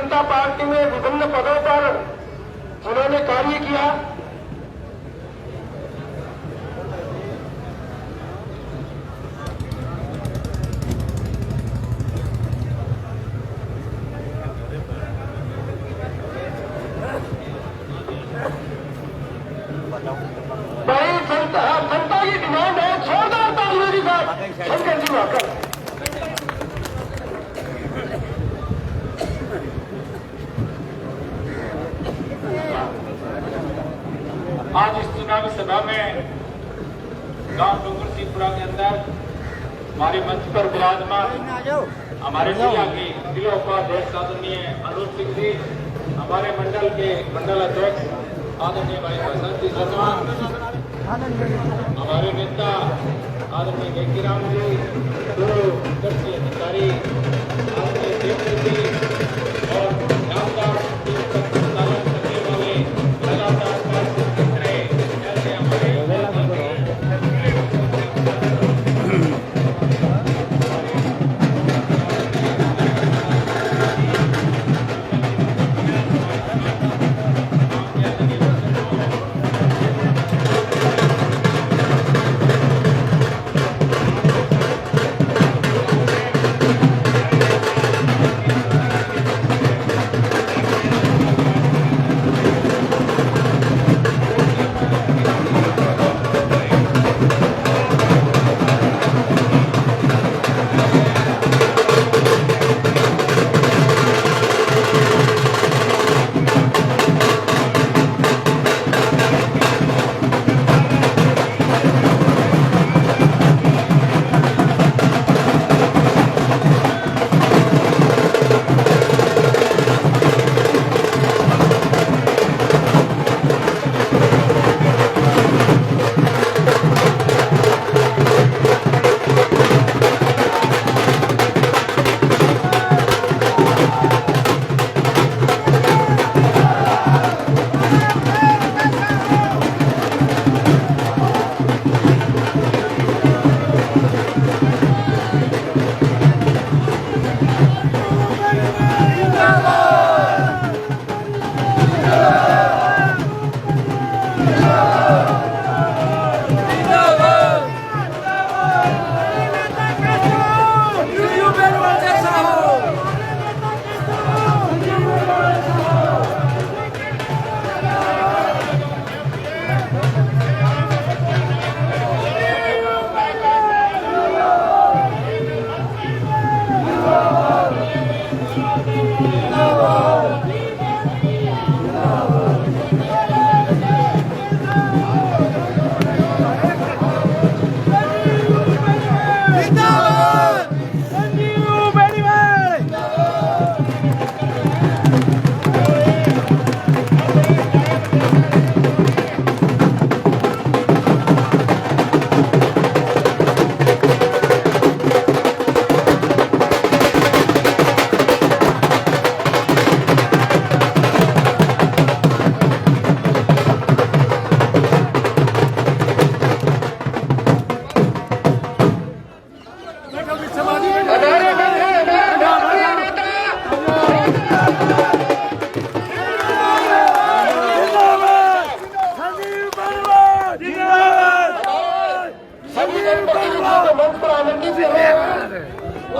जनता party में विभिन्न पदों पर जिन्होंने कार्य किया, जनता की डिमांड है जोरदार तालियों के साथ शंकर जी वाकर। आज इस चुनावी सभा में गांव डूंगरसिंहपुरा के अंदर हमारे मंच पर विराजमान हमारे जिला के जिला उपाध्यक्ष आदरणीय अनूप सिंह जी, हमारे मंडल के मंडल अध्यक्ष आदरणीय भाई प्रसाद जी सचवान, हमारे नेता आदरणीय वेंकीराम जी, दो कृषि अधिकारी आदरणीय देवपुर जी और शानदार संचालन करने वाले लगातार कार्यरत रहे ऐसे हमारे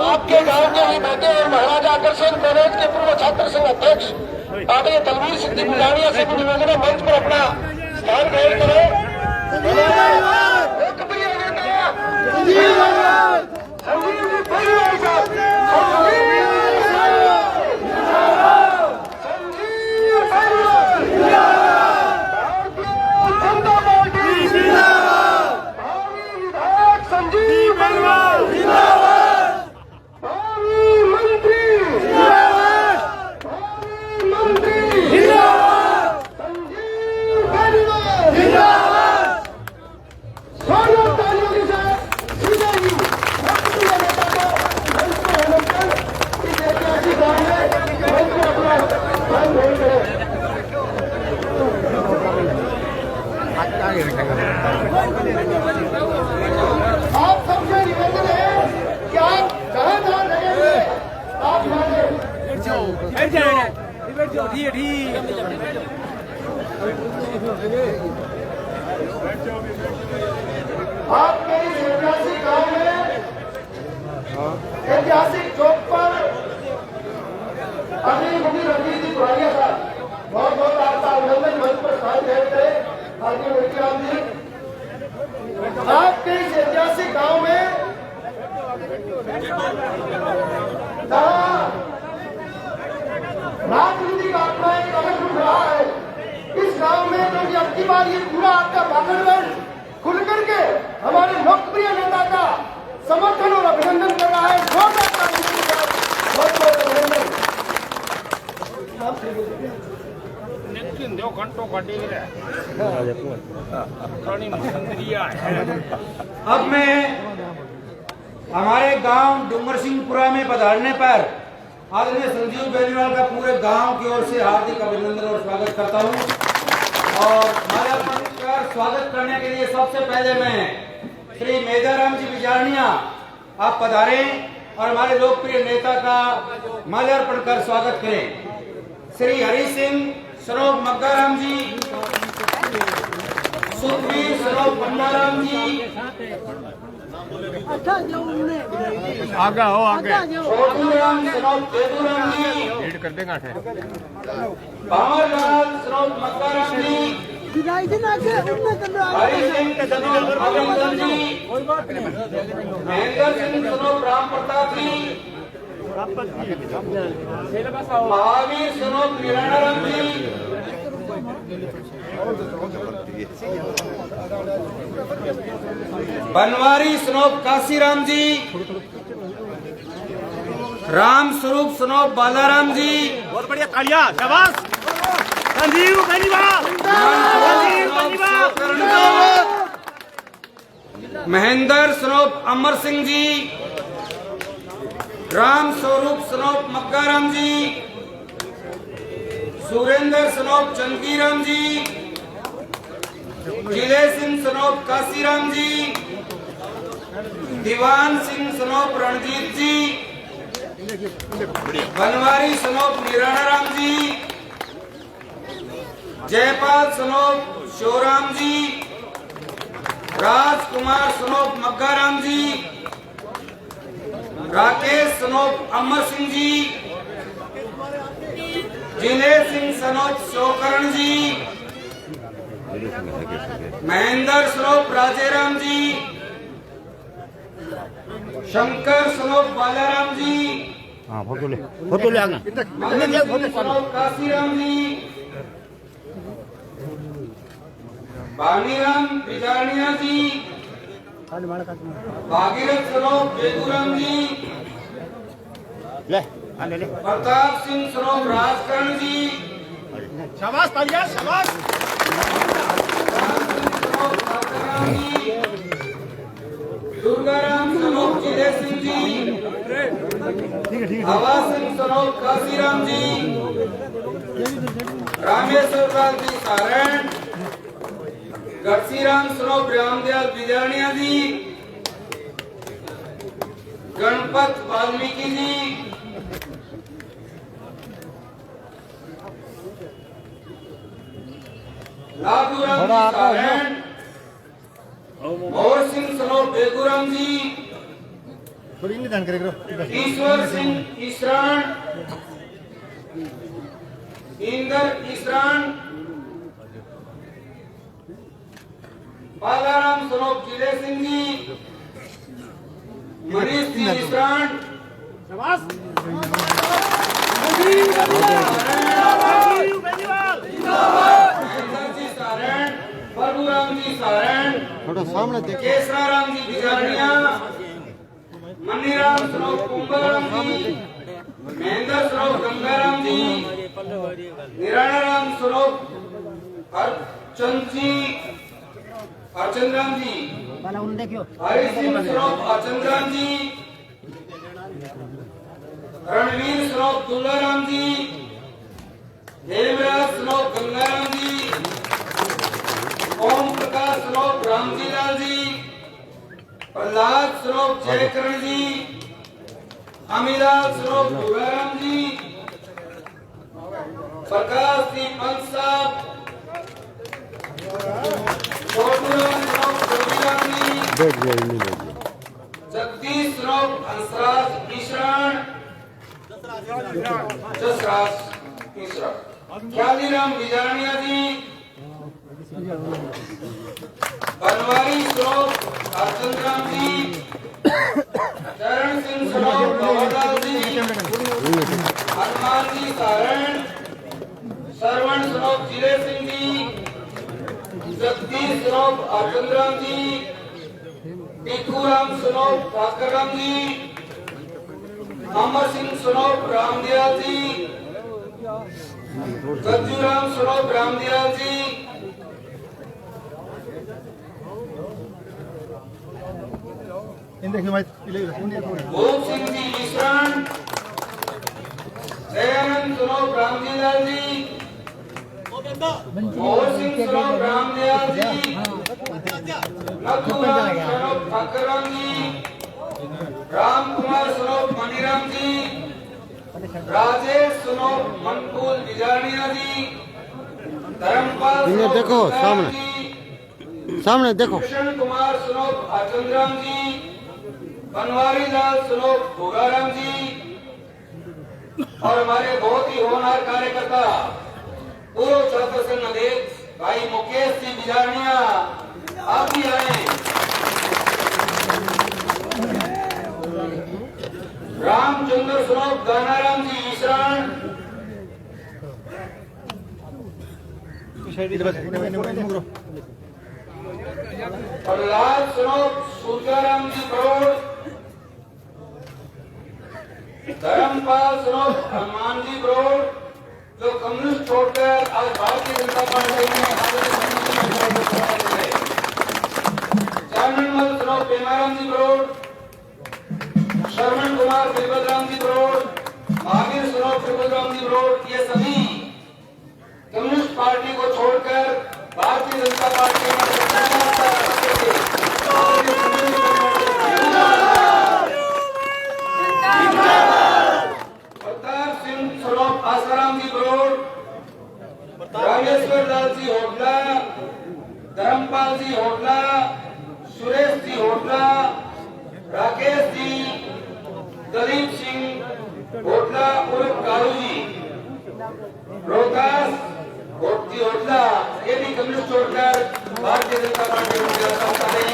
आपके गांव के ही बेटे और महाराजा आकर्षण कॉलेज के पूर्व छात्र संघ अध्यक्ष आदरणीय तलवीर सिंह बुढ़ानिया से भी निवेदन है मंच पर अपना स्थान ग्रहण करें। लोकप्रिय नेता संजीव जी परिवार साहब, आप सबसे निवेदन है कि आप जहाँ जहाँ लगेंगे आप आपके इस ऐतिहासिक गांव में ऐतिहासिक चौक पर अभी मुझे रणजीत पुरानिया साहब बहुत बहुत आपका अभिनंदन मंच पर स्थान ग्रहण करें। आगे मुख्यराम जी, आपके इस ऐतिहासिक गांव में राजनीतिक आत्मा एक अलग उठ रहा है इस गांव में, क्योंकि अब की बार ये पूरा आपका बागड़गढ़ खुल करके हमारे लोकप्रिय नेता का समर्थन और अभिनंदन कर रहा है। जोरदार तालियों के साथ बहुत बहुत अभिनंदन। अब मैं हमारे गांव डूंगर सिंहपुरा में पधारने पर आदरणीय संजीव बेनीवाल का पूरे गांव की ओर से हार्दिक अभिनंदन और स्वागत करता हूं। और माल्यार्पण कर स्वागत करने के लिए सबसे पहले मैं श्री मेधाराम जी बिजारनिया आप पधारें और हमारे लोकप्रिय नेता का माल्यार्पण कर स्वागत करें। श्री हरि सिंह सरोज मग्गाराम जी, सुखवीर सरोज बंडाराम जी, आगे हो आगे छोटूराम सरोज बेदूराम जी, लीड कर देगा भावरलाल सरोज मग्गाराम जी, हरि सिंह सरोज अभिनंदन जी, महेंद्र सिंह सरोज राम प्रताप जी, महावीर सरोज निराणाराम जी, बनवारी सनोप काशीराम जी, राम स्वरूप सनोप बालाराम जी, बहुत बढ़िया तालियां, शाबाश संजीव बेनीवाल, महेंद्र सनोप अमर सिंह जी, राम स्वरूप सनोप मक्काराम जी, सुरेंद्र सनोप चंदगीराम जी, जिले सिंह सनोप काशीराम जी, दीवान सिंह सनोप रणजीत जी, बनवारी सनोप निराणाराम जी, जयपाल सनोप शोराम जी, राजकुमार सनोप मग्गाराम जी, राकेश सनोप अमर सिंह जी, जिले सिंह सनोप शोकरण जी, महेंद्र सनोप राजेराम जी, शंकर सनोप बालाराम जी, फोटो ले आगे सनोप काशीराम जी, बानीराम बिजारनिया जी, भागीरथ सनोप बेदूराम जी, ले प्रताप सिंह सनोप राजकरण जी, शाबाश तालियां, शाबाश दुर्गाराम सनोप जिले सिंह जी, हवा सिंह सनोप काशीराम जी, रामेश्वर लाल जी सारण, गढ़सीराम सनोप रामदयाल बिजारनिया जी, गणपत वाल्मीकि जी, लादूराम जी सारण, मोहर सिंह सनोप बेगूराम जी, ईश्वर सिंह ईसरान, इंदर ईसरान, बालाराम सनोप जिले सिंह जी, मनीष सिंह ईसरान, जी सारण, प्रभुराम जी सारण, केसराराम जी बिजारनिया, मनीराम सनोप कुंभराम जी, महेंद्र सनोप गंगाराम जी, निराणाराम सनोप अर्चंद्राम जी, हरि सिंह सनोप अर्चंद्राम जी, रणवीर सनोप दुलाराम जी, हेमराज सनोप गंगाराम जी, ओम प्रकाश सनोप रामजी लाल जी, प्रहलाद सनोप जयकरण जी, अमिलाल सनोप दुलाराम जी, प्रकाश सिंह पंत साहब, छोटूराम श्रोफ जोगीराम जी, जगदीश श्रोफ हंसराज मिश्रण, जसराज मिश्रा, ख्यालीराम बिजानिया जी, बनवारी श्रोफ अर्जुन राम जी, चरण सिंह श्रोफ भवरलाल जी, हनुमान जी सारण, श्रवण श्रोफ जिले सिंह जी, जगदीश श्रोफ अर्जुन राम जी, टिक्कूराम श्रोफ ठाकर राम जी, अमर सिंह श्रोफ रामदयाल जी, गज्जूराम श्रोफ रामदयाल जी, भूप सिंह जी मिश्रण, दयानंद श्रोफ रामदयाल जी, मोहन सिंह श्रोफ रामदयाल जी, नथुराम श्रोफ ठाकर राम जी, राम कुमार श्रोफ मणिराम जी, राजेश श्रोफ मनकुल बिजानिया जी, धर्मपाल देखो सामने देखो, कृष्ण कुमार श्रोफ अर्जुन राम जी, बनवारी लाल श्रोफ भोगाराम जी, और हमारे बहुत ही होनहार कार्यकर्ता पूर्व छात्र संघ अध्यक्ष भाई मुकेश जी बिजानिया, आप भी आए। रामचंद्र श्रोफ दानाराम जी ईशान, प्रहलाद श्रोफ सूर्याराम जी करोड़, धर्मपाल श्रोफ हनुमान जी करोड़, जो कम्युनिस्ट छोड़कर आज भारतीय जनता पार्टी में चारणमल श्रोफ पेमाराम जी करोड़, श्रवण कुमार त्रिभद्राम जी करोड़, महावीर श्रोफ त्रिभद्राम जी करोड़, ये सभी कम्युनिस्ट पार्टी को छोड़कर भारतीय जनता पार्टी में प्रताप सिंह श्रोफ आसाराम जी करोड़, रामेश्वर लाल जी होटला, धर्मपाल जी होटला, सुरेश जी होटला, राकेश जी, दलीप सिंह होटला उर्फ कालू जी, रोहतास जी होटला, ये भी कम्युनिस्ट छोड़कर भारतीय जनता पार्टी में जाता है।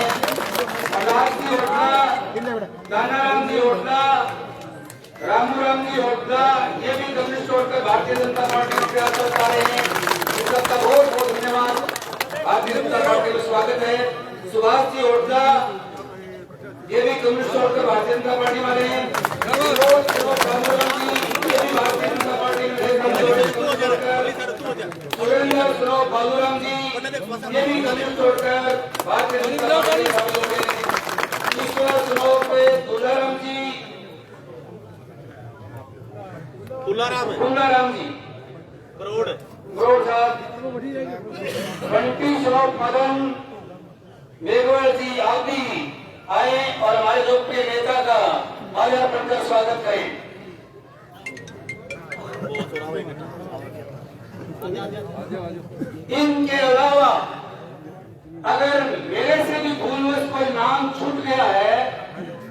प्रहलाद जी होटला, दानाराम जी होटला, रामूराम जी होटला, ये भी कम्युनिस्ट छोड़कर भारतीय जनता पार्टी में जाता है। इन सबका बहुत बहुत धन्यवाद। भारतीय जनता पार्टी में स्वागत है। सुभाष जी होटला, ये भी कम्युनिस्ट छोड़कर भारतीय जनता पार्टी में रहे। ये भी भारतीय जनता पार्टी में सुरेंद्र श्रोफ बाबूराम जी, ये भी कम्युनिस्ट छोड़कर भारतीय जनता पार्टी में ईश्वर श्रोफ तुलाराम जी, तुलाराम जी करोड़ साहब, बंटी श्रोफ मदन मेघवाल जी, आप भी आए और हमारे लोकप्रिय नेता का माल्यार्पण कर स्वागत करें। इनके अलावा अगर मेरे से भी भूलवश कोई नाम छूट गया है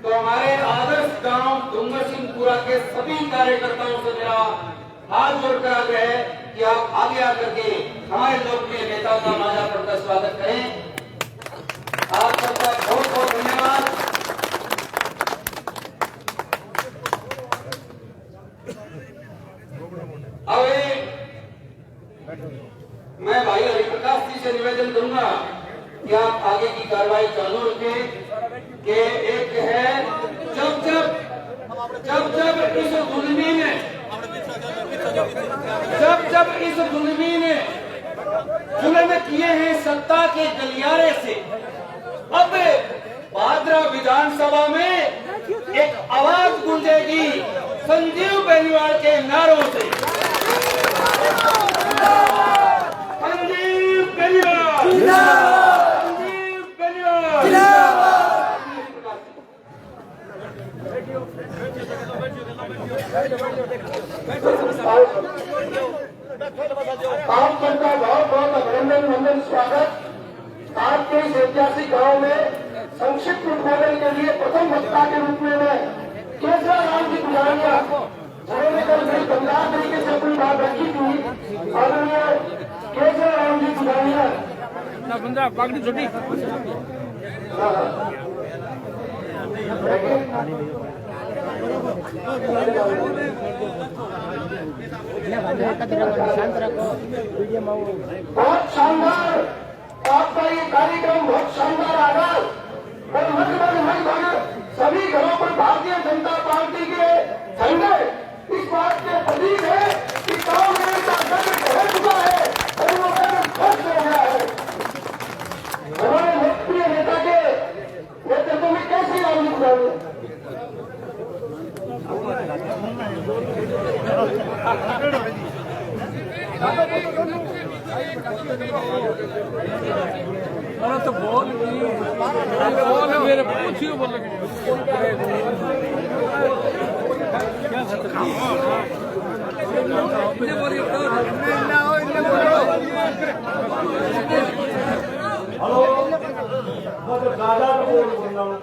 तो हमारे आदर्श गांव डूंगर सिंहपुरा के सभी कार्यकर्ताओं से मेरा हाथ जोड़कर आग्रह है कि आप आगे आकर के हमारे लोकप्रिय नेता का माल्यार्पण कर स्वागत करें। आप सबका बहुत बहुत धन्यवाद। अब मैं भाई हरिप्रकाश जी से निवेदन करूंगा कि आप आगे की कार्रवाई चालू रखें कि एक है जब इस जुल्मी ने जुल्म किए हैं सत्ता के गलियारे से, अब भादरा विधानसभा में एक आवाज गूंजेगी संजीव बेनीवाल के नारों से। संजीव बेनीवाल, संजीव बेनीवाल। आप सबका बहुत बहुत अभिनंदन वंदन स्वागत। आपके इस ऐतिहासिक गांव में संक्षिप्त उद्बोधन के लिए प्रथम वक्ता के रूप में मैं केसरा राम जी गुजारिया, जिन्होंने कल बड़ी दमदार तरीके से अपनी बात रखी थी, आदरणीय केसरा राम जी गुजारिया बंदा पगड़ी छोटी बहुत शानदार आपका ये कार्यक्रम, बहुत शानदार आगाज और लगभग सभी घरों पर भारतीय जनता पार्टी के झंडे इस बात के प्रतीक है कि गांव में का गठन हो चुका है और वो गठन ध्वस्त हो गया है। हमारे लोकप्रिय नेता के नेतृत्व में कैसी राजनीति है? तो बोल मेरे पूछिए बोल हेलो, मैं तो दादा को बोल रहा हूँ।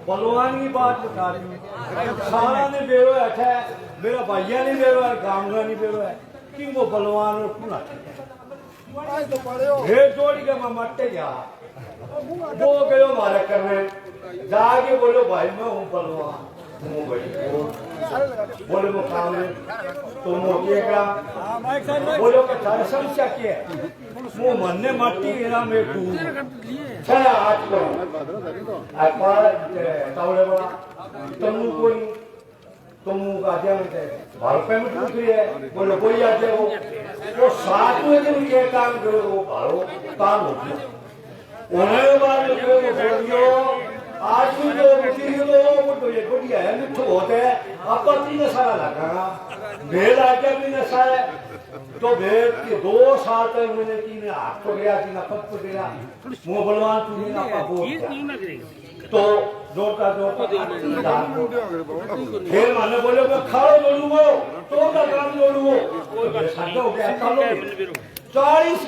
बलवान की बात बता दी, सारा ने बेरो अच्छा है, मेरा भैया नहीं बेरो है, गामगा नहीं बेरो है, कि वो बलवान और पूरा भेड़ जोड़ी के मैं मट्टे गया, वो गयो मारे करने, जाके बोलो भाई मैं हूँ बलवान, हूँ भाई, बोले वो काम है, तुम हो क्या, बोलो कि तारे समस्या क्या है, वो मन्ने मट्टी गिरा मेरे को, चला आज करो, अपार तावड़े बड़ा, तुमू कोई, तुमू का आजा में थे, भारत में टूट रही है, बोले कोई आजा वो साथ में जब ये काम करो वो भारो काम हो गया, उन्हें बार में करो वो बोलियो, आज भी जो मुझे वो तो ये बढ़िया है, मिठो होते हैं, अब तीन साल लगा, भेड़ आके भी नशा है, तो भेड़ के 2 साल तक मैंने तीन हाथ तो गया, तीन पग तो गया, मुँह बलवान तुझे ना पापो, तो जोड़ता फिर मैंने बोले मैं खाओ जोड़ूंगा, तो का काम जोड़ूंगा, 40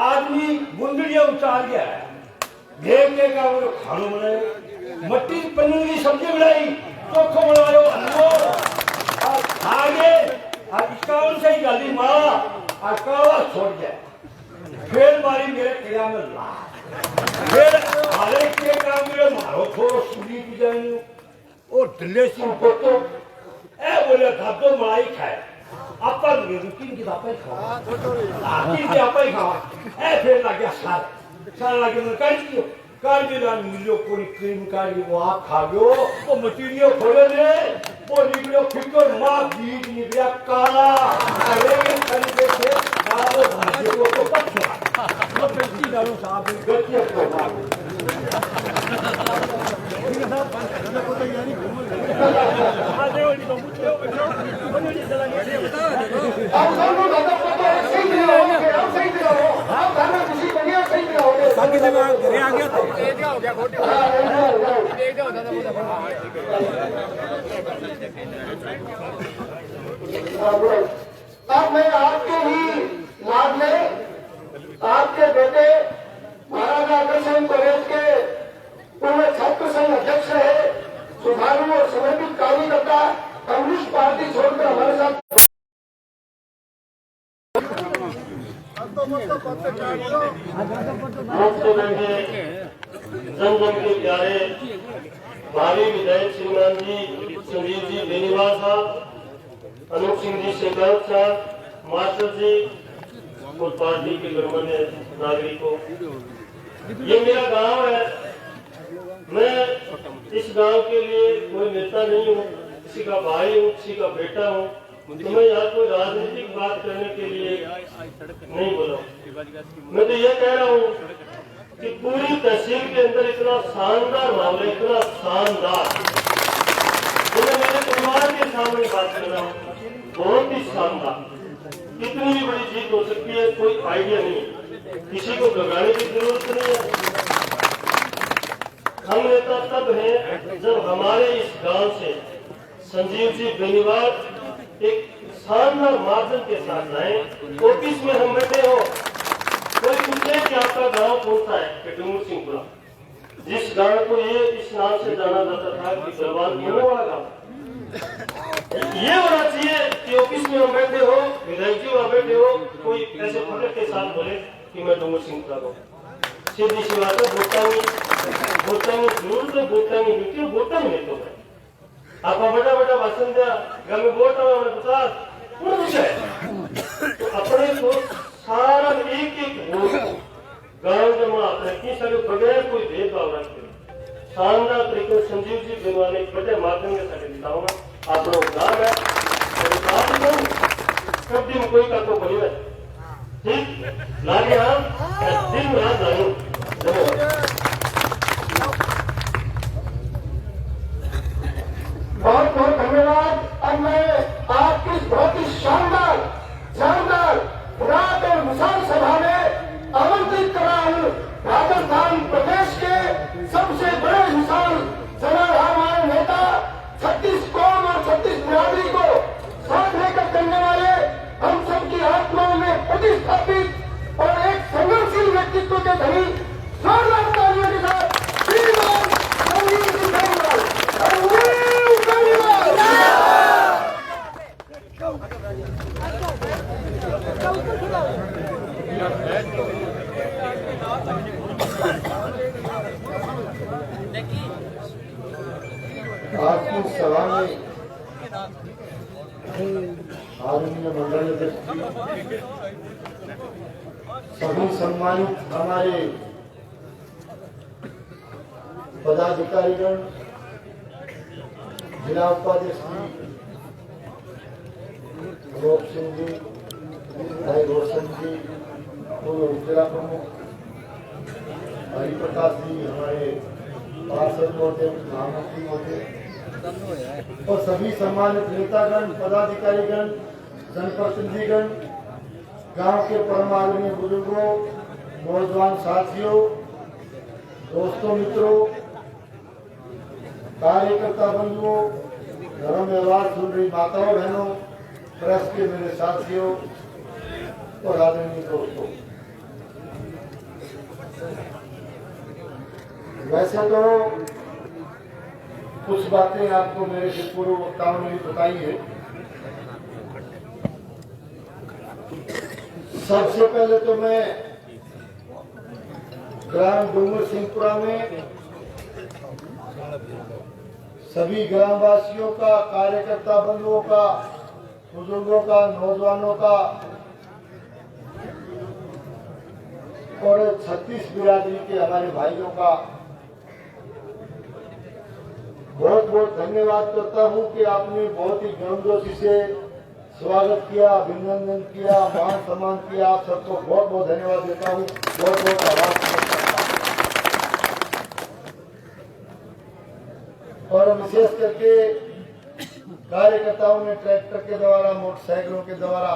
आदमी गुंडलियां उतार गया है, भेड़ के का वो खानों बनाए, मट्टी पनीर की सब्जी बनाई, चोखो बनायो, और आगे इक्यावन से ही गाली मारा, अकावा छोड़ गया, फिर मारी मेरे किला में ला, फिर हाले के काम मेरे मारो थोड़ो सूरी की जाएंगे, और दिल्ली सिंह को तो बोले धातो मलाई खाए, अपन रुकिन की धापे खाओ, किन की आपे खाओ, फिर लग गया साल लगे मैं कर दिया मिलियो कोई क्रीम काली वो आप खा गयो, वो मटीरियो खोले ने, वो निकलो फिकर माँ बीज निकला काला, अरे खरीदे थे, काला वो भाजी को तो पत्थर, वो पेंटी डालो साहब गतिया को अब मैं आपके ही लाभ में आपके बेटे महाराजा अग्रसेन कॉलेज के पूर्व छात्र संघ अध्यक्ष रहे, सुधारू और समर्पित कार्यकर्ता, कम्युनिस्ट पार्टी छोड़कर हमारे साथ जन के प्यारे भावी विधायक श्रीमान जी संदीप जी बेनीवाल साहब, अनूप सिंह जी शेखावत साहब, मास्टर जी और पार्टी के गणमान्य नागरिकों, ये मेरा गांव है। मैं इस गांव के लिए कोई नेता नहीं हूँ, किसी का भाई हूँ, किसी का बेटा हूँ, तो मैं यहाँ कोई राजनीतिक बात करने के लिए नहीं बोला। मैं तो ये कह रहा हूँ कि पूरी तहसील के अंदर इतना शानदार मामला, इतना शानदार, मैं मेरे परिवार के सामने बात कर रहा हूँ, बहुत ही शानदार, कितनी भी बड़ी जीत हो सकती है, कोई आइडिया नहीं, किसी को घबराने की जरूरत नहीं है। हम नेता तब हैं जब हमारे इस गांव से संजीव जी बेनीवाल एक शानदार मार्जिन के साथ लाए। ऑफिस में हम बैठे हो, कोई पूछे कि आपका गांव कौन सा है, कि डूंगर सिंहपुरा, जिस गांव को ये इस नाम से जाना जाता था कि गलवान होने वाला गांव। ये होना चाहिए कि ऑफिस में हम बैठे हो, विधायक जी वहां बैठे हो, कोई ऐसे फटक के साथ बोले कि मैं डूंगर सिंहपुरा का हूं। सीधी सी बात है, बोलता जरूर तो बोलता नहीं तो मैं आप बड़ा बड़ा भाषण दिया, घर में बोलता हूँ अपने को सारा एक गांव जमा अपने सारे बगैर कोई भेदभाव रखते शानदार तरीके से संजीव जी बेनवाल एक बड़े माध्यम के साथ दिखाऊंगा। आप लोग नाम है कभी में कोई का तो बनी है ठीक लागे हम दिन रात लागे। बहुत बहुत धन्यवाद। अब मैं आपकी बहुत ही शानदार रात और मिसाल सभा में आमंत्रित कर रहा हूँ राजस्थान प्रदेश के सबसे बड़े मिसाल हमारे नेता 36 कौम और 36 बिरादरी को साथ लेकर चलने वाले हम सबकी आत्माओं में प्रतिस्थापित और एक संघर्षशील व्यक्तित्व के धनी जोरदार तालियों के साथ श्रीमान संजीव जी बेनीवाल। आज की सभा में आदरणीय मंडल अध्यक्ष सभी सम्मानित हमारे पदाधिकारीगण, जिला उपाध्यक्ष रोप सिंह जी, भाई रोशन जी, पूर्व जिला प्रमुख हरिप्रकाश जी, हमारे पार्षद महोदय, महामंत्री महोदय और सभी सम्मानित नेतागण, पदाधिकारीगण, जनप्रतिनिधिगण, गांव के परम आदरणीय बुजुर्गों, नौजवान साथियों, दोस्तों, मित्रों, कार्यकर्ता बंधुओं, घरों में आवाज सुन रही माताओं बहनों, प्रेस के मेरे साथियों और आदरणीय दोस्तों, वैसे तो कुछ बातें आपको मेरे से पूर्व वक्ताओं ने भी बताई है। सबसे पहले तो मैं ग्राम डूंगर सिंहपुरा में सभी ग्रामवासियों का, कार्यकर्ता बंधुओं का, बुजुर्गों का, नौजवानों का और 36 बिरादरी के हमारे भाइयों का बहुत बहुत धन्यवाद करता हूं कि आपने बहुत ही गर्मजोशी से स्वागत किया, अभिनंदन किया, मान सम्मान किया। आप सबको बहुत बहुत धन्यवाद देता हूं, बहुत बहुत आभार करता हूं। और विशेष करके कार्यकर्ताओं ने ट्रैक्टर के द्वारा, मोटरसाइकिलों के द्वारा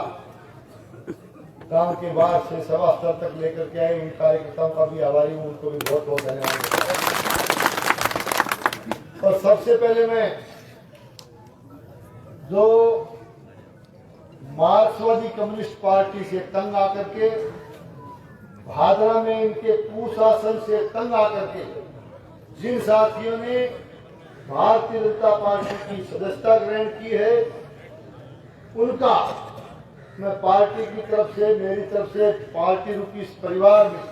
गांव के बाहर से सभा स्थल तक लेकर के आए, उन कार्यकर्ताओं का भी आभारी हूं, उनको भी बहुत बहुत धन्यवाद देता हूं। और सबसे पहले मैं जो मार्क्सवादी कम्युनिस्ट पार्टी से तंग आकर के, भादरा में इनके कुशासन से तंग आकर के जिन साथियों ने भारतीय जनता पार्टी की सदस्यता ग्रहण की है, उनका मैं पार्टी की तरफ से, मेरी तरफ से पार्टी रूपी इस परिवार में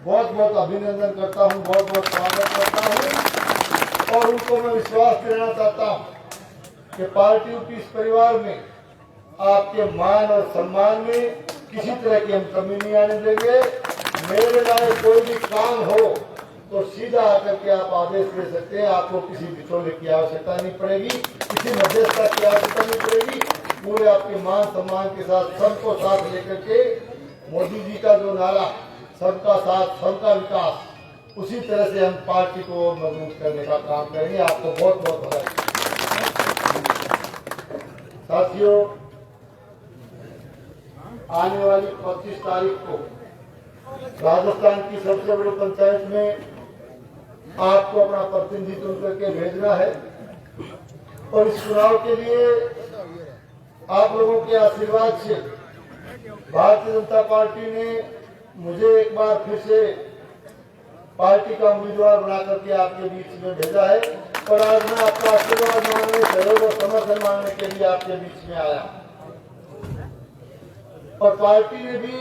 बहुत बहुत अभिनंदन करता हूं, बहुत बहुत स्वागत करता हूं। और उनको मैं विश्वास देना चाहता हूं कि पार्टी रूपी इस परिवार में आपके मान और सम्मान में किसी तरह की हम कमी नहीं आने देंगे। मेरे लाए कोई भी काम हो तो सीधा आकर के आप आदेश दे सकते हैं, आपको किसी बिचौले की आवश्यकता नहीं पड़ेगी, किसी मध्यस्थता की आवश्यकता नहीं पड़ेगी। पूरे आपके मान सम्मान के साथ सबको साथ लेकर के मोदी जी का जो नारा सबका साथ सबका विकास, उसी तरह से हम पार्टी को मजबूत करने का काम करेंगे। आपको बहुत बहुत बधाई। साथियों, आने वाली 25 तारीख को राजस्थान की सबसे बड़ी पंचायत में आपको अपना प्रतिनिधित्व करके भेजना है और इस चुनाव के लिए आप लोगों के आशीर्वाद से भारतीय जनता पार्टी ने मुझे एक बार फिर से पार्टी का उम्मीदवार बना करके आपके बीच में भेजा है और आज मैं आपका आशीर्वाद मांगने, सहयोग और समर्थन मांगने के लिए आपके बीच में आया। और पार्टी ने भी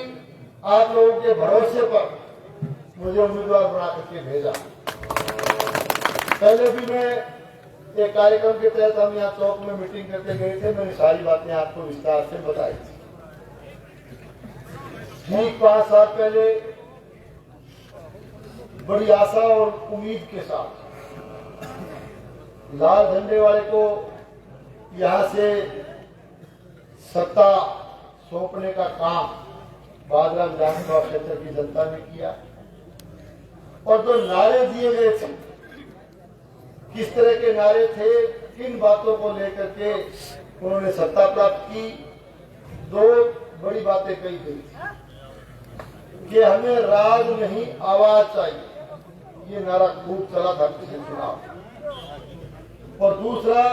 आप लोगों के भरोसे पर मुझे उम्मीदवार बना करके भेजा। पहले भी मैं एक कार्यक्रम के तहत हम यहाँ चौक में मीटिंग करके गए थे, मैंने सारी बातें आपको विस्तार से बताई थी। ठीक 5 साल पहले बड़ी आशा और उम्मीद के साथ लाल झंडे वाले को यहाँ से सत्ता सौंपने का काम बादरा विधानसभा क्षेत्र की जनता ने किया और जो नारे दिए गए थे, किस तरह के नारे थे, किन बातों को लेकर के उन्होंने सत्ता प्राप्त की। 2 बड़ी बातें कही गई कि हमें राज नहीं आवाज चाहिए, ये नारा खूब चला था पिछले चुनाव। और दूसरा,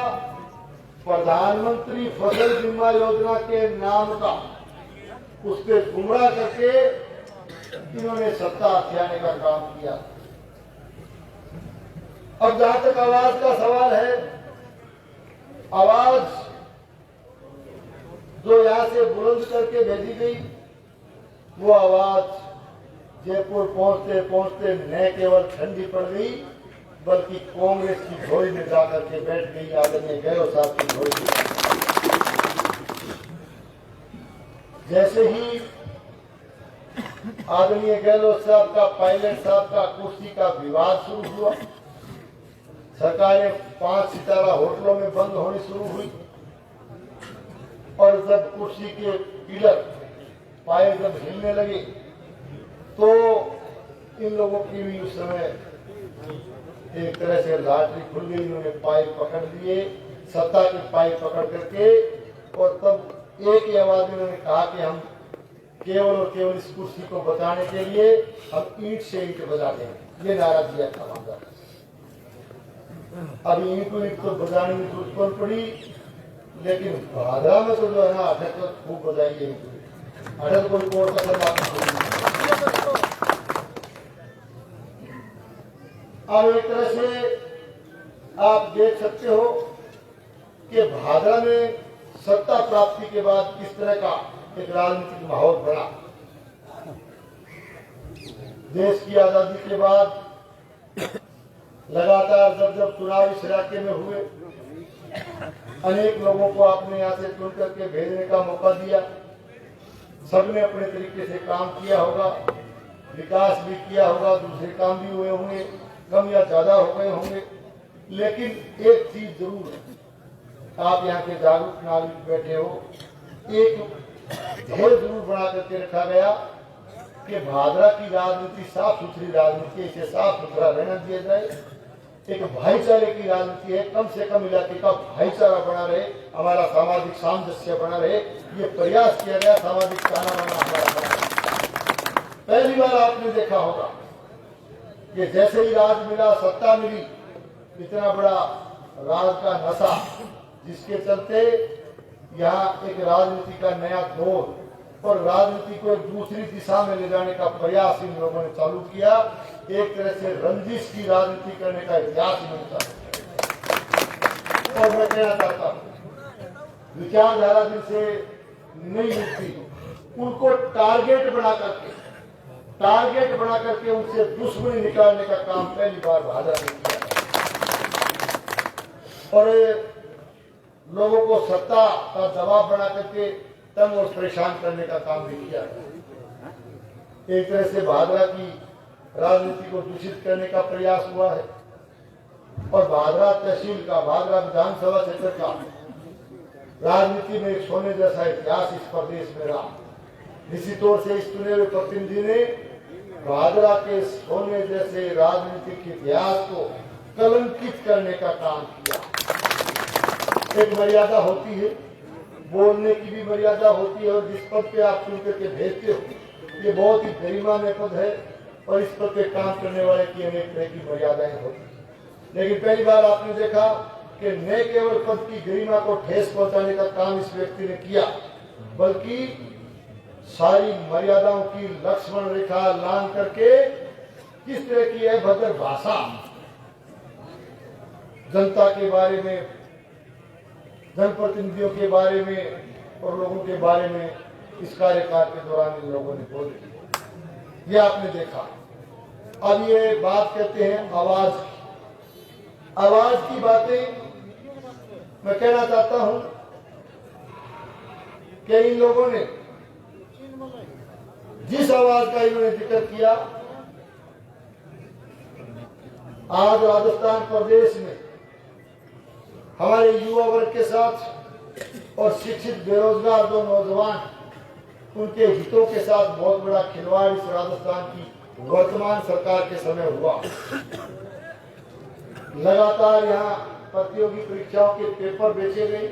प्रधानमंत्री फसल बीमा योजना के नाम का उसके गुमराह करके इन्होंने सत्ता हथियाने का काम किया। अब जहां तक आवाज का सवाल है, आवाज जो यहां से बुलंद करके भेजी गई, वो आवाज जयपुर पहुंचते पहुंचते न केवल ठंडी पड़ गई बल्कि कांग्रेस की झोली में जाकर के बैठ गई। आदरणीय गहलोत साहब की झोली में जैसे ही आदरणीय गहलोत साहब का, पायलट साहब का कुर्सी का विवाद शुरू हुआ, सरकारें 5 सितारा होटलों में बंद होनी शुरू हुई और जब कुर्सी के पिलर पाए जब हिलने लगे तो इन लोगों की भी उस समय एक तरह से लॉटरी खुल गई। इन्होंने पाइप पकड़ लिए, सत्ता के पाइप पकड़ करके, और तब एक ही आवाज में उन्होंने कहा कि हम केवल और केवल इस कुर्सी को बचाने के लिए हम ईंट से ईंट बजा देंगे, ये नारा दिया था वहां। अब ईंट को ईंट तो बजाने में जरूरत पड़ी, लेकिन भादरा में तो जो है ना अटक तो खूब बजाई है। अटल कोई कोर्ट का अब एक तरह से आप देख सकते हो कि भादरा में सत्ता प्राप्ति के बाद किस तरह का एक राजनीतिक माहौल बना। देश की आजादी के बाद लगातार जब जब चुनाव इस इलाके में हुए, अनेक लोगों को आपने यहाँ से चुन करके भेजने का मौका दिया। सबने अपने तरीके से काम किया होगा, विकास भी किया होगा, दूसरे काम भी हुए होंगे, कम या ज्यादा हो गए होंगे, लेकिन एक चीज जरूर है, आप यहाँ के जागरूक नागरिक बैठे हो, एक ध्येय जरूर बना करके रखा गया कि भादरा की राजनीति साफ सुथरी राजनीति, इसे साफ सुथरा रहना दिया जाए। एक भाईचारे की राजनीति है, कम से कम इलाके का भाईचारा बना रहे, हमारा सामाजिक सामंजस्य बना रहे, ये प्रयास किया गया। सामाजिक ताना बाना हमारा बना। पहली बार आपने देखा होगा कि जैसे ही राज मिला, सत्ता मिली, इतना बड़ा राज का नशा जिसके चलते यहाँ एक राजनीति का नया दौर और राजनीति को एक दूसरी दिशा में ले जाने का प्रयास इन लोगों ने चालू किया। एक तरह से रंजिश की राजनीति करने का इतिहास मिलता है। और मैं कहना चाहता हूँ, विचारधारा जिनसे नहीं मिलती उनको टारगेट बना करके उनसे दुश्मनी निकालने का काम पहली बार भाजपा ने किया और लोगों को सत्ता का दबाव बना करके तंग और परेशान करने का काम भी किया। एक तरह से भादरा की राजनीति को दूषित करने का प्रयास हुआ है और भादरा तहसील का, भादरा विधानसभा क्षेत्र का राजनीति में एक सोने जैसा इतिहास इस प्रदेश में रहा। निश्चित तौर से इस चुने हुए प्रतिनिधि ने भादरा के सोने जैसे राजनीतिक इतिहास को कलंकित करने का काम किया। एक मर्यादा होती है, बोलने की भी मर्यादा होती है और जिस पद पे आप चुन करके भेजते हो ये बहुत ही गरिमामय पद है और इस पद पे काम करने वाले की अनेक तरह की मर्यादाएं होती है। लेकिन पहली बार आपने देखा कि न केवल पद की गरिमा को ठेस पहुंचाने का काम इस व्यक्ति ने किया, बल्कि सारी मर्यादाओं की लक्ष्मण रेखा लांघ करके किस तरह की अभद्र भाषा जनता के बारे में, जनप्रतिनिधियों के बारे में और लोगों के बारे में इस कार्यकाल के दौरान इन लोगों ने बोली, ये आपने देखा। अब ये बात कहते हैं आवाज की। आवाज की बातें मैं कहना चाहता हूं कि इन लोगों ने जिस आवाज का इन्होंने जिक्र किया, आज राजस्थान प्रदेश में हमारे युवा वर्ग के साथ और शिक्षित बेरोजगार जो नौजवान, उनके हितों के साथ बहुत बड़ा खिलवाड़ इस राजस्थान की वर्तमान सरकार के समय हुआ। लगातार यहाँ प्रतियोगी परीक्षाओं के पेपर बेचे गए,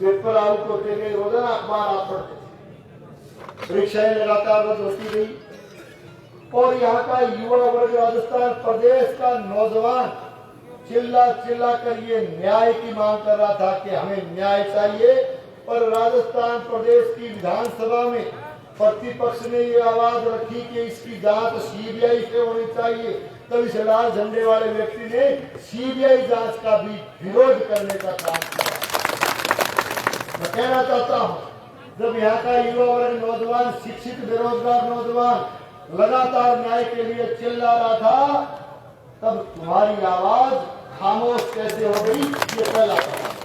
पेपर आउट होते गए, रोजाना अखबार आप पढ़ते, परीक्षाएं लगातार रद्द होती गई और यहाँ का युवा वर्ग, राजस्थान प्रदेश का नौजवान चिल्ला चिल्ला कर ये न्याय की मांग कर रहा था कि हमें न्याय चाहिए। और राजस्थान प्रदेश की विधानसभा में प्रतिपक्ष ने ये आवाज रखी कि इसकी जांच सीबीआई से होनी चाहिए, तब इस लाल झंडे वाले व्यक्ति ने सीबीआई जांच का भी विरोध करने का काम किया। मैं कहना चाहता हूं, जब यहाँ का युवा वर्ग, नौजवान, शिक्षित बेरोजगार नौजवान लगातार न्याय के लिए चिल्ला रहा था, तब तुम्हारी आवाज खामोश कैसे हो गई, ये पहला सवाल।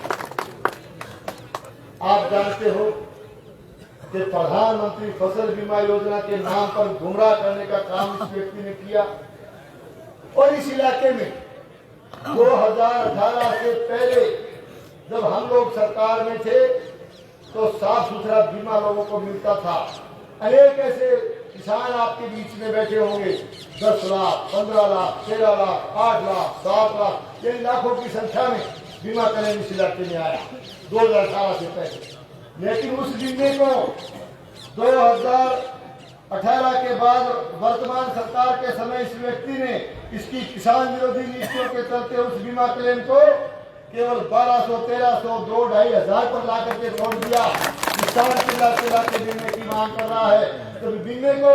आप जानते हो कि प्रधानमंत्री फसल बीमा योजना के नाम पर गुमराह करने का काम इस व्यक्ति ने किया और इस इलाके में 2018 से पहले जब हम लोग सरकार में थे तो साफ सुथरा बीमा लोगों को मिलता था। अनेक ऐसे किसान आपके बीच में बैठे होंगे, 10 लाख, 15 लाख, 13 लाख, 8 लाख, 7 लाख, इन लाखों की संख्या में बीमा क्लेम इस इलाके में आया 2018 से पहले। लेकिन उस बीमे को 2018 के बाद वर्तमान सरकार के समय इस व्यक्ति ने इसकी किसान विरोधी नीतियों के चलते उस बीमा क्लेम को केवल 1200, 1300, 2-2,500 पर ला करके छोड़ दिया। किसान चिल्ला के बीमे की मांग कर रहा है, तो बीमे को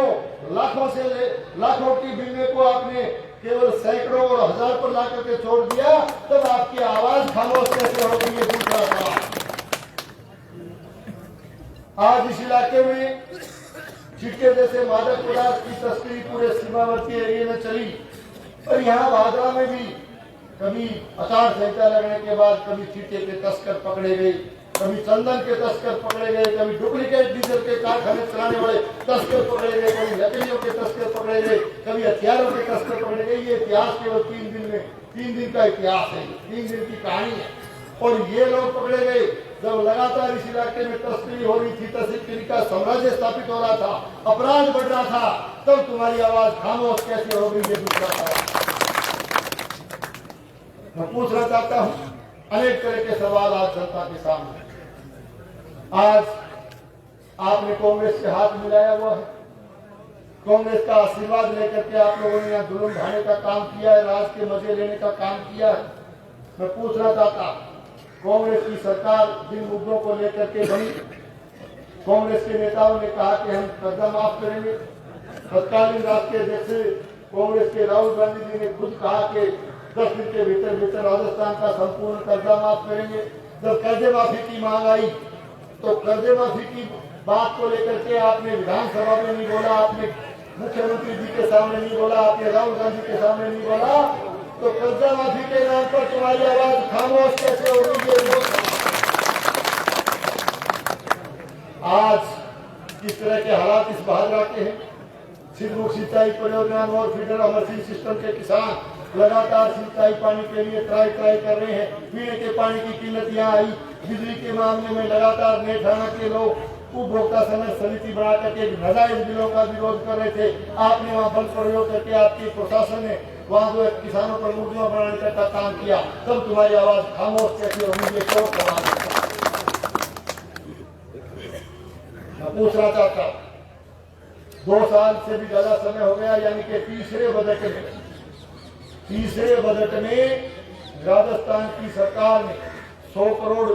लाखों की बीमे को आपने केवल सैकड़ों और 1000 पर ला करके छोड़ दिया, तब आपकी आवाज खामोश कैसे होगी, ये दूसरा सवाल। आज इस इलाके में चिट्टे जैसे मादक पदार्थ की तस्करी पूरे सीमावर्ती एरिया में चली और यहाँ भादरा में भी कभी आचार संहिता लगने के बाद कभी चिट्टे के तस्कर पकड़े गए, कभी चंदन के तस्कर पकड़े गए, कभी डुप्लीकेट डीजल के कारखाने चलाने वाले तस्कर पकड़े गए, कभी लकड़ियों के तस्कर पकड़े गए, कभी हथियारों के तस्कर पकड़े गए। ये इतिहास केवल 3 दिन का इतिहास है, 3 दिन की कहानी है। और ये लोग पकड़े गए जब लगातार इस इलाके में तस्करी हो रही थी, तस्करी का साम्राज्य स्थापित हो रहा था, अपराध बढ़ रहा था, तब तुम्हारी आवाज खामोश कैसे हो गई, ये दूसरा सवाल। मैं पूछना चाहता हूं, अनेक तरह के सवाल आज जनता के सामने। आज आपने कांग्रेस से हाथ मिलाया हुआ है, कांग्रेस का आशीर्वाद लेकर के आप लोगों ने यहाँ जुल्म ढाने का काम किया है, राज के मजे लेने का काम किया है। मैं पूछना चाहता, कांग्रेस की सरकार जिन मुद्दों को लेकर के बनी, कांग्रेस के नेताओं ने कहा कि हम कर्जा माफ करेंगे। तत्कालीन राष्ट्रीय अध्यक्ष कांग्रेस के राहुल गांधी जी ने खुद कहा कि 10 दिन के भीतर राजस्थान का संपूर्ण कर्जा माफ करेंगे। जब कर्जे माफी की मांग आई तो कर्जे माफी की बात को लेकर के आपने विधानसभा में नहीं बोला, आपने मुख्यमंत्री जी के सामने नहीं बोला, आपने राहुल गांधी के सामने नहीं बोला, तो कर्जा माफी के नाम पर तुम्हारी आवाज खामोश कैसे हो रही है? आज इस तरह के हालात इस भादरा के हैं। सिद्धू सिंचाई परियोजना और फीडर अमरसिंह सिस्टम के किसान लगातार सिंचाई पानी के लिए ट्राई कर रहे हैं। पीने के पानी की किल्लत यहाँ आई। बिजली के मामले में लगातार नेठाना के लोग उपभोक्ता संघर्ष समिति बना करके नाजायज बिलों का विरोध कर रहे थे। आपने वहाँ बल प्रयोग करके आपकी प्रशासन ने वहाँ जो किसानों पर मुकदमा बनाने का काम किया, तब तुम्हारी आवाज खामोश कैसे होगी, ये क्यों सवाल है? मैं पूछना चाहता हूँ, 2 साल से भी ज्यादा समय हो गया, यानी कि तीसरे बजट में राजस्थान की सरकार ने 100 करोड़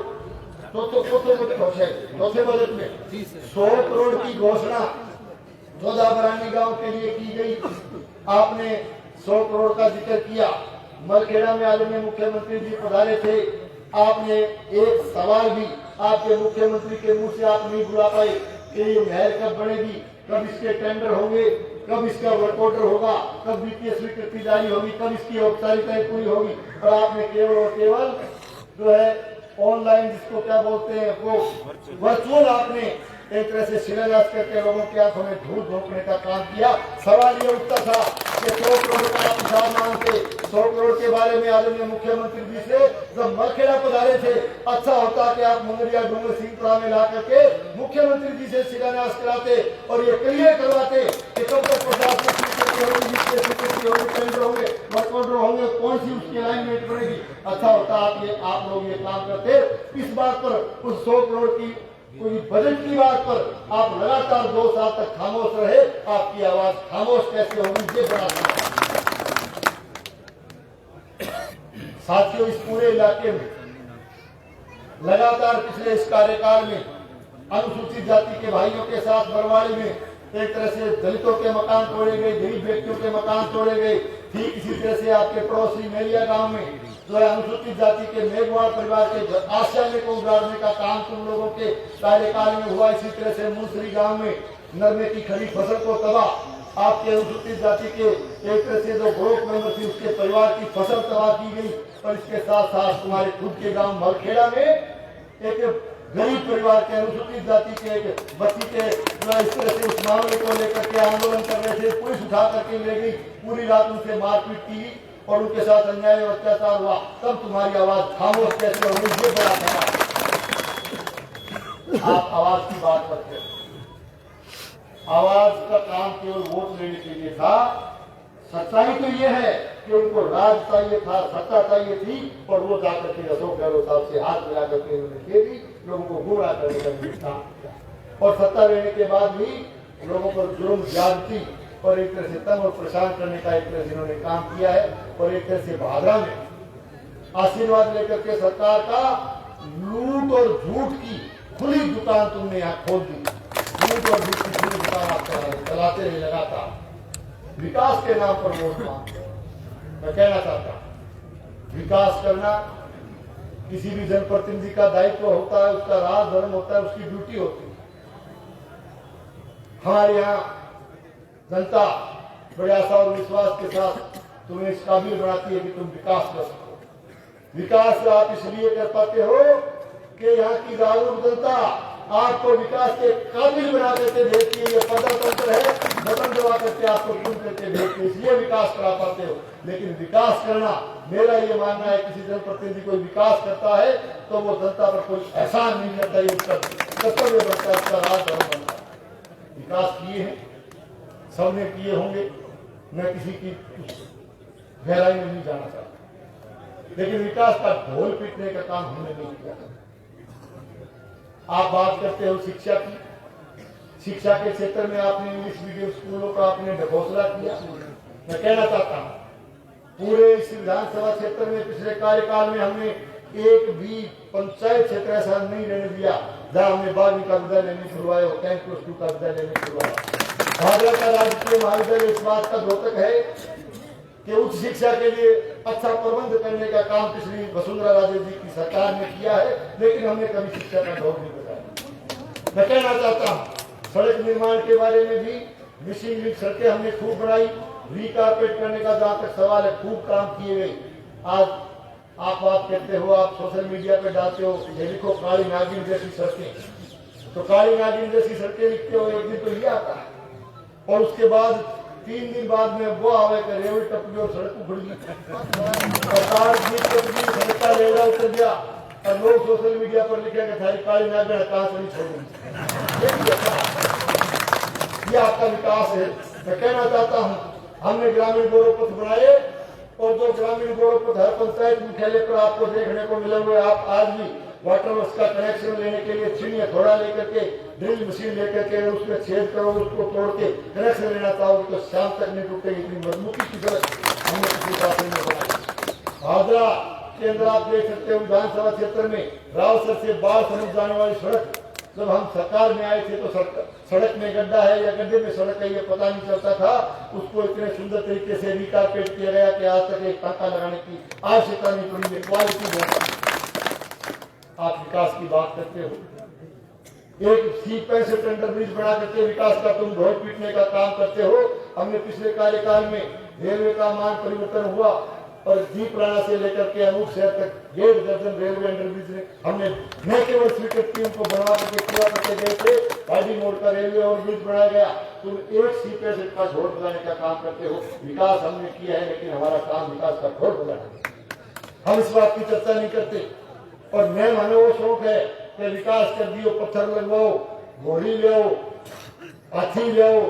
चौथे बजट में 100 करोड़ की घोषणा 14 बरानी गांव के लिए की गई। आपने 100 करोड़ का जिक्र किया। मलखेड़ा में आदरणीय मुख्यमंत्री जी पधारे थे। आपने एक सवाल भी आपके मुख्यमंत्री के मुंह से आप नहीं बुला पाए कि ये नहर कब बनेगी, कब इसके टेंडर होंगे, कब इसका वर्क ऑर्डर होगा, कब वित्तीय स्वीकृति जारी होगी, कब इसकी औपचारिकताएं पूरी होगी। और आपने केवल और केवल जो है ऑनलाइन, जिसको क्या बोलते हैं, वो वर्चुअल आपने एक तरह से शिलान्यास करके लोगों की आंखों में धूल झोंकने का काम किया। सवाल ये उठता था कि 100 करोड़ का आप हिसाब मांगते, 100 करोड़ के बारे में आदरणीय मुख्यमंत्री जी से जब मलखेड़ा पधारे थे, अच्छा होता कि आप मुंगरिया डूंगर सिंहपुरा में ला करके मुख्यमंत्री जी से शिलान्यास कराते और ये क्लियर करवाते कि कब तक प्रशासन होंगे, वर्क ऑर्डर होंगे, कौन सी उसकी अलाइनमेंट बनेगी। अच्छा होता आप लोग ये काम करते। इस बात पर उस 100 करोड़ की कोई बजट की बात पर आप लगातार 2 साल तक खामोश रहे। आपकी आवाज खामोश कैसे होगी, ये बड़ा साथियों, इस पूरे इलाके में लगातार पिछले इस कार्यकाल में अनुसूचित जाति के भाइयों के साथ बरवाड़ी में एक तरह से दलितों के मकान तोड़े गए, गरीब व्यक्तियों के मकान तोड़े गए। ठीक इसी तरह से आपके पड़ोसी मेलिया गांव में जो है अनुसूचित जाति के मेघवाड़ परिवार के आश्चर्य को उजाड़ने का काम तुम लोगों के कार्यकाल में हुआ। इसी तरह से मुंसरी गांव में नरमे की खड़ी फसल को तबाह आपके अनुसूचित जाति के एक तरह से जो ग्रुप मेंबर थी उसके परिवार की फसल तबाह की गई। और इसके साथ साथ तुम्हारे खुद के गांव मलखेड़ा में एक गरीब परिवार के अनुसूचित जाति के एक बच्ची के इस तरह से उस मामले को लेकर के आंदोलन कर रहे थे, पुलिस उठा करके ले गई, पूरी रात उनसे मारपीट की और उनके साथ अन्याय और अत्याचार हुआ। तब तुम्हारी आवाज खामोश कैसे होगी, ये बड़ा सवाल। आप आवाज की बात करते हैं, आवाज का काम केवल वोट लेने के लिए था। सच्चाई तो ये है कि उनको राज चाहिए था, सत्ता चाहिए थी, और वो जाकर के अशोक गहलोत साहब से हाथ मिला करके उन्होंने खेली, लोगों को गुमराह करने का काम किया। और सत्ता लेने के बाद भी लोगों पर जुर्म ज्यादती और एक तरह से तंग और परेशान करने का एक तरह से इन्होंने काम किया है। और एक तरह से भादरा में आशीर्वाद लेकर के सरकार का लूट और झूठ की खुली दुकान तुमने यहाँ खोल दी। लूट और झूठ की खुली दुकान आप चलाते रहे लगातार, विकास के नाम पर वोट मांगते। मैं कहना चाहता हूं, विकास करना किसी भी जनप्रतिनिधि का दायित्व होता है, उसका राज धर्म होता है, उसकी ड्यूटी होती है। हमारे यहाँ जनता बड़े आशा और विश्वास के साथ तुम्हें इस काबिल बनाती है कि तुम विकास कर सको। विकास आप इसलिए कर पाते हो कि यहाँ की जागरूक जनता आपको विकास के काबिल बना देते देखती है। ये प्रजातंत्र है, बटन दबा करके आपको चुन करके देखते, इसलिए विकास करा पाते हो। लेकिन विकास करना, मेरा ये मानना है, किसी जनप्रतिनिधि कोई विकास करता है तो वो जनता पर कोई एहसान नहीं करता, ये उसका कर्तव्य बनता है, उसका राज धर्म बनता है। विकास किए हैं, सबने किए होंगे, मैं किसी की गहराई में नहीं जाना चाहता, लेकिन विकास का ढोल पीटने का काम हमने नहीं किया। आप बात करते हो शिक्षा की, शिक्षा के क्षेत्र में आपने इंग्लिश मीडियम स्कूलों का आपने ढकोसला किया। मैं कहना चाहता हूं, पूरे इस विधानसभा क्षेत्र में पिछले कार्यकाल में हमने एक भी पंचायत क्षेत्र ऐसा नहीं रहने दिया जहां हमने 12वीं का विद्यालय नहीं खुलवाया और 10+2 का विद्यालय नहीं खुलवाया। भादरा का राजकीय महाविद्यालय इस बात का द्योतक है कि उच्च शिक्षा के लिए अच्छा प्रबंध करने का काम पिछली वसुंधरा राजे जी की सरकार ने किया है, लेकिन हमने कभी शिक्षा का ढोल नहीं बताया। मैं कहना चाहता हूँ, सड़क निर्माण के बारे में भी मिशन लिंक सड़कें हमने खूब बनाई, रिकारपेट करने का जहाँ तक सवाल है खूब काम किए गए। आज आप बात करते हो, आप सोशल मीडिया पे डालते हो, ये लिखो काली नागिन जैसी सड़कें, तो काली नागिन जैसी सड़कें लिखते हो, एक दिन तो ये आता है और उसके बाद 3 दिन बाद में वो आवे कर रेवड़ी टपकी और सड़क उखड़ गई, सरकार सड़क का रेवड़ा उतर गया और लोग सोशल मीडिया पर लिखेंगे थारी काली नागिन कहां से नहीं छोड़ूंगी। ये आपका विकास है। मैं कहना चाहता हूँ, हमने ग्रामीण गौरव पथ बनाए और जो ग्रामीण गौरव पथ हर पंचायत मुख्यालय पर आपको देखने को मिले हुए, आप आज भी वाटर वर्क्स का कनेक्शन लेने के लिए छीनिए थोड़ा लेकर के, ड्रिल मशीन लेकर के उसमें छेद करो, उसको तोड़ के कनेक्शन लेना चाहोगे तो शाम तक नहीं टूटेगी। इतनी मजबूती की सड़क हमने किसी पास नहीं बनाई। भादरा के अंदर आप देख सकते हो विधानसभा क्षेत्र में रावसर से बाढ़ समझ जाने वाली सड़क, जब हम सरकार में आए थे तो सड़क में गड्ढा है या गड्ढे में सड़क है ये पता नहीं चलता था। उसको इतने सुंदर तरीके से रिकारपेट किया गया कि आज तक एक टाका लगाने की आवश्यकता नहीं पड़ी। क्वालिटी आप विकास की बात करते हो, एक C65 टेंडर ब्रिज बना करके विकास का तुम ढोल पीटने का काम करते हो। हमने पिछले कार्यकाल में रेलवे का मान परिवर्तन हुआ और दीपराना से लेकर के अनूप शहर तक 1.5 दर्जन रेलवे अंडरब्रिज हमने न केवल स्वीकृत टीम को बनवा करके पूरा करके गए थे, गाड़ी मोड़ का रेलवे और ब्रिज बनाया गया। तुम एक C65 का ढोल बजाने का काम करते हो। विकास हमने किया है लेकिन हमारा काम विकास का ढोल बजाना, हम इस बात की चर्चा नहीं करते। और मैं मानो वो शौक है कि विकास कर दियो, पत्थर लगवाओ, घोड़ी ले आओ, हाथी ले आओ,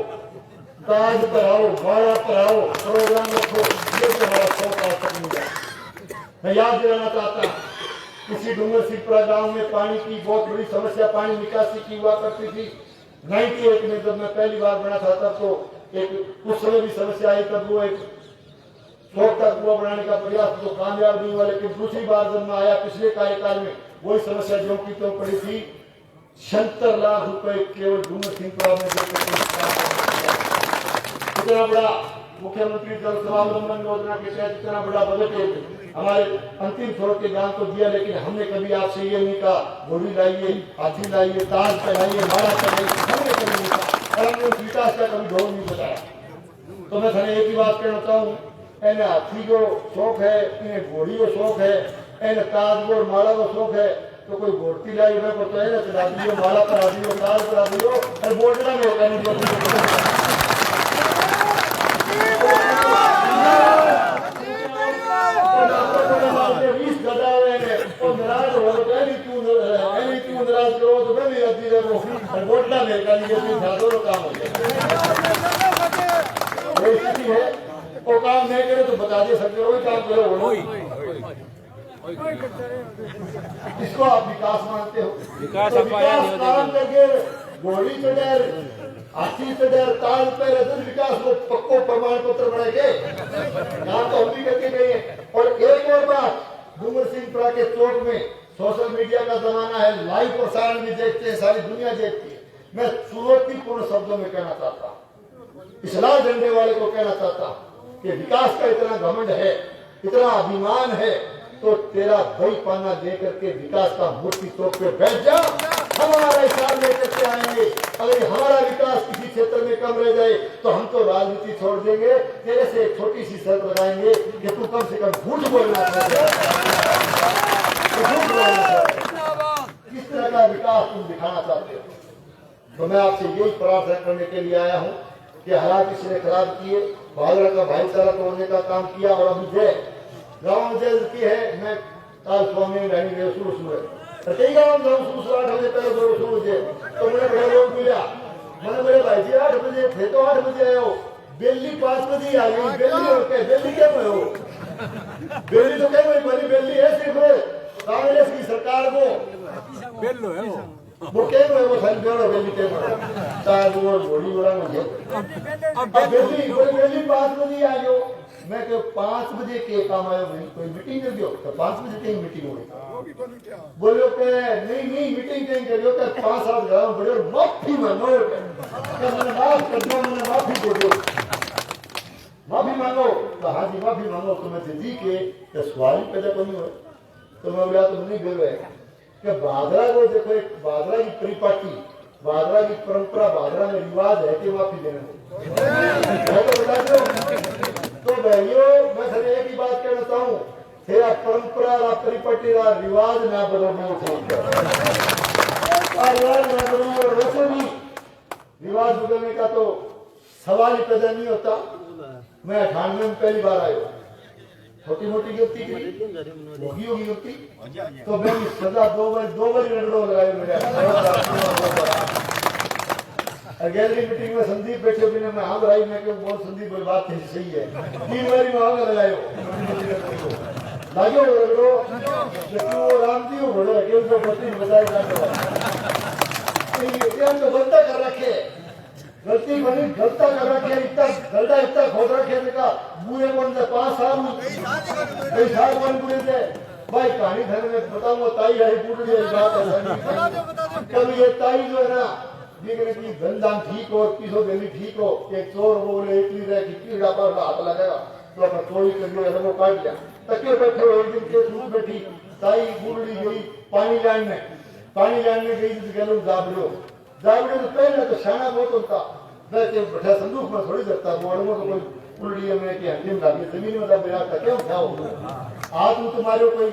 ताज पढ़ाओ, माला पढ़ाओ, प्रोग्राम रखो, ये तो हमारा शौक आज तक नहीं है। मैं याद दिलाना चाहता हूँ किसी डूंगर सिंहपुरा गांव में पानी की बहुत बड़ी समस्या, पानी निकासी की हुआ करती थी। 98 में जब मैं पहली बार बना था तब तो एक उस समय भी समस्या आई, तब वो एक 100 तक कुआ बनाने का प्रयास तो कामयाब नहीं हुआ। लेकिन दूसरी बार जब मैं आया पिछले कार्यकाल में वही समस्या जो की तो पड़ी थी। 76 लाख रुपए केवल डूंगर सिंहपुरा में इतना बड़ा मुख्यमंत्री जल स्वावलंबन योजना के तहत इतना बड़ा बजट हमारे अंतिम छोर के गांव को दिया। लेकिन हमने कभी आपसे ये नहीं कहा घोड़ी लाइए, हाथी लाइए, ताज पहनाइए, माला पहनाइए, हमने कभी नहीं कहा और हमने उस विकास का कभी ढोल नहीं बताया। तो मैं थाने एक ही बात कहना चाहूँ, इन्हें हाथी को शौक है, इन्हें घोड़ी को शौक है, इन्हें ताज को माला को शौक है, तो कोई घोड़ती लाई में तो है ना चला दियो, माला करा दियो, ताज करा दियो और बोटना में होगा नहीं। वो काम नहीं करे तो बता दे सकते हो, काम करो। इसको आप विकास मानते हो? विकास तो विकास काम करके घोड़ी चढ़े, हाथी चढ़े, ताल पे विकास को पक्को प्रमाण पत्र बनाएंगे। यहाँ तो हम भी करके गए हैं। और एक और बात, डूंगर सिंहपुरा के चौक में सोशल मीडिया का जमाना है, लाइव प्रसारण भी देखते हैं, सारी दुनिया देखती है। मैं चुनौतीपूर्ण शब्दों में कहना चाहता हूँ, इस लाल झंडे वाले को कहना चाहता हूँ कि विकास का इतना घमंड है, इतना अभिमान है, तो तेरा दही पाना लेकर के विकास का मूर्ति चौक पे बैठ जा, हमारा हिसाब लेकर के आएंगे। अगर हमारा विकास किसी क्षेत्र में कम रह जाए तो हम तो राजनीति छोड़ देंगे, तेरे से एक छोटी सी शर्त लगाएंगे कि तू कम से कम झूठ बोलना चाहिए। किस तरह का विकास तुम दिखाना चाहते हो? तो मैं आपसे यही प्रार्थना करने के लिए आया हूँ कि हालात इसने खराब किए, भादरा का भाईचारा तोड़ने का काम किया और अभी जय गाँव में जय की है। मैं काल स्वामी रहने गए शुरू कई गाँव में शुरू 8 बजे पहले शुरू थे, तो मैंने बड़े लोग मिला, मैंने बोले भाई जी 8 बजे थे तो 8 बजे आए हो, बेली 5 बजे आ गई। बेली होके बेली क्या हो? बेली तो क्या बनी? बेली है सिर्फ कांग्रेस की सरकार को बेल्लो है वो क्या है? वो खाली बेलो बेली के ताज और घोड़ी वाला मुझे अब बेली 5 बजे आ गयो। मैं कह 5 बजे के काम आयो, कोई मीटिंग कर दियो तो 5 बजे कहीं मीटिंग हो गई। बोलो के नहीं मीटिंग कहीं करियो के 5-7 गाँव बड़े माफी मांगो, मैंने माफ कर दो, मैंने माफी दे दो, माफी मांगो। तो हाँ जी माफी मांगो। तो मैं जी के सवाल ही पैदा नहीं हुआ। तो मैं बोला तो नहीं बोल रहे कि भादरा को देखो, एक भादरा की परिपाटी, भादरा की परंपरा, भादरा में रिवाज है कि माफी देने तो बता दो। तो भाइयों मैं सर एक ही बात कहना चाहूँ, तेरा परंपरा रा परिपाटी रा रिवाज ना बदलना चाहिए, रिवाज ना बदलना। और वैसे भी रिवाज बदलने का तो सवाल ही पैदा नहीं होता। मैं 98 में पहली बार आया, छोटी मोटी गलती की होगी गलती, तो मैं सजा 2 बार रगड़ो लगाए मेरे। गैलरी मीटिंग में संदीप बैठे बिना मैं हाँ भाई, मैं क्यों बहुत संदीप कोई बात नहीं सही है, 3 बार वहां लगायो लागो रगड़ो, लेकिन राम जी वो बड़े अकेले तो पति बताए जाते हैं तो गलता कर रखे, गलती बनी गलता कर रखे, इतना गलता इतना खोद रखे देखा बुरे बन 5 साल कई साल बन बुरे थे भाई कहानी घर में बताऊंगा ताई है पूरी बात ऐसा नहीं। कभी ये ताई जो है ना लेकिन की धंधा ठीक हो पीछो देनी ठीक हो एक चोर बोले एक लीटर की कीड़ा पर हाथ लगाएगा तो अपना चोरी कर लिया वो काट लिया तके बैठे हो एक दिन के रूप बैठी ताई बूढ़ी गई पानी लाने गई तो गलो जाबड़ो तो पहले तो शाना बहुत होता वैसे बैठा संदूक में थोड़ी करता मोड़ में तो कोई उल्टी में कि हंडी में डाली जमीन में दब गया क्यों क्या हो हाथ में तुम्हारे कोई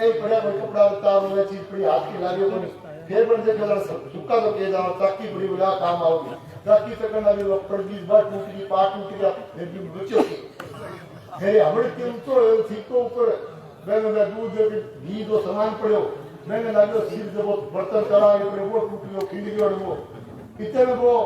एक बड़ा कोई कपड़ा उतार वो चीज पड़ी हाथ की लागे कोई फिर बंदे कलर सुक्का तो के जाओ ताकि बड़ी बड़ा काम आओगे ताकि तकन अभी वो पड़गी बात टूट गई पाट टूट गया फिर भी बच्चों की फिर हमने के ऊपर सीखो ऊपर मैंने दूध दे घी दो सामान पड़ो मैंने लागो सिर जब बर्तन करा वो टूट गयो खिल गयो वो इतने में वो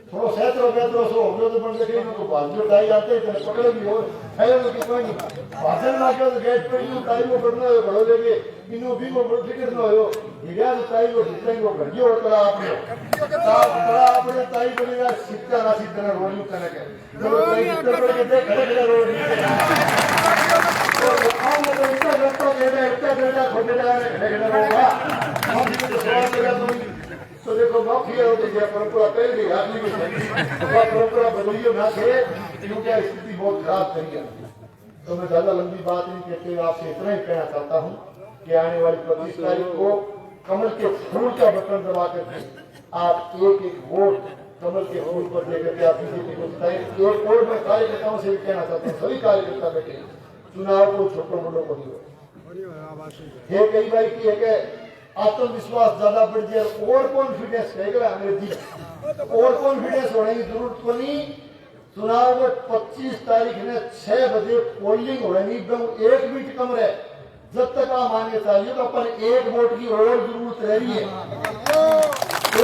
थोड़ा सहतरो बेतरो सो हो गयो तो बन के को बाजू टाई आते थे पकड़ भी हो है तो कि कोई नहीं भाषण में के गेट पे यूं टाई को करना है बड़ो लेके इनो भी को फिकर न होयो गिरा तो टाई को जितने को घड़ियो करा आपने बड़ा आपने टाई को ना सिक्का ना सिद्ध ना रोली कने के तो टाई जितने पर के खड़े खड़े रोली तो आम में इतना लगता है इतना बेटा खोटे लगा खड़े खड़े रोगा हम तो सवाल करा तो देखो माफिया हो तो क्या परंपरा पहले भी आदमी की परंपरा बदलियो ना थे क्योंकि स्थिति बहुत खराब चल गया। तो मैं ज्यादा लंबी बात नहीं कहते हुए आपसे इतना ही कहना चाहता हूँ कि आने वाली 25 तारीख को कमल के फूल का बटन दबा करके आप एक वोट कमल के फूल पर लेकर के आप बीजेपी को जिताएं। एक और मैं कार्यकर्ताओं से भी कहना चाहता हूँ सभी कार्यकर्ता बैठे चुनाव को छोटो मोटो करिए कई बार की है आत्मविश्वास ज्यादा बढ़ जाए और कॉन्फिडेंस रहेगा अंग्रेजी और कॉन्फिडेंस होने की जरूरत को नहीं। चुनाव में 25 तारीख ने 6 बजे पोलिंग होनी एकदम 1 मिनट कम रहे जब तक आप मानने चाहिए तो अपन 1 वोट की और जरूरत रह रही है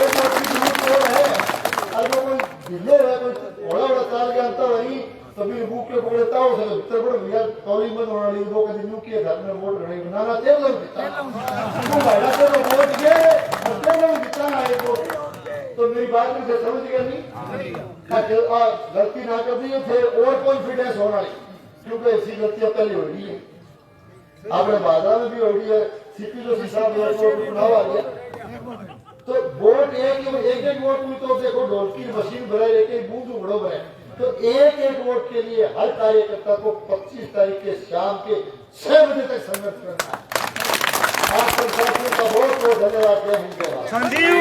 1 वोट की जरूरत और है। अगर कोई ढिले है कोई बड़ा चाल के अंतर वही सभी बुक के पकड़ता हो सके उत्तर बड़ भैया कौली में वाली वो कभी न्यू के घर में वोट नहीं बनाना तेल लग देता वो भाड़ा से वोट के तेल लग देता है वो तो मेरी बात में समझ गया नहीं गलती ना कर दी थे और कॉन्फिडेंस होना क्योंकि ऐसी गलतियां पहले हो रही है आपने बाजार में भी हो रही है सीपी जो हिसाब चुनाव आ गया तो वोट एक वोट में तो देखो ढोल की मशीन भराए एक बूंद उड़ो भराए तो एक वोट के लिए हर कार्यकर्ता को 25 तारीख के शाम के 6 बजे तक संघर्ष करना है। आप प्रशासन का बहुत बहुत धन्यवाद। संजीव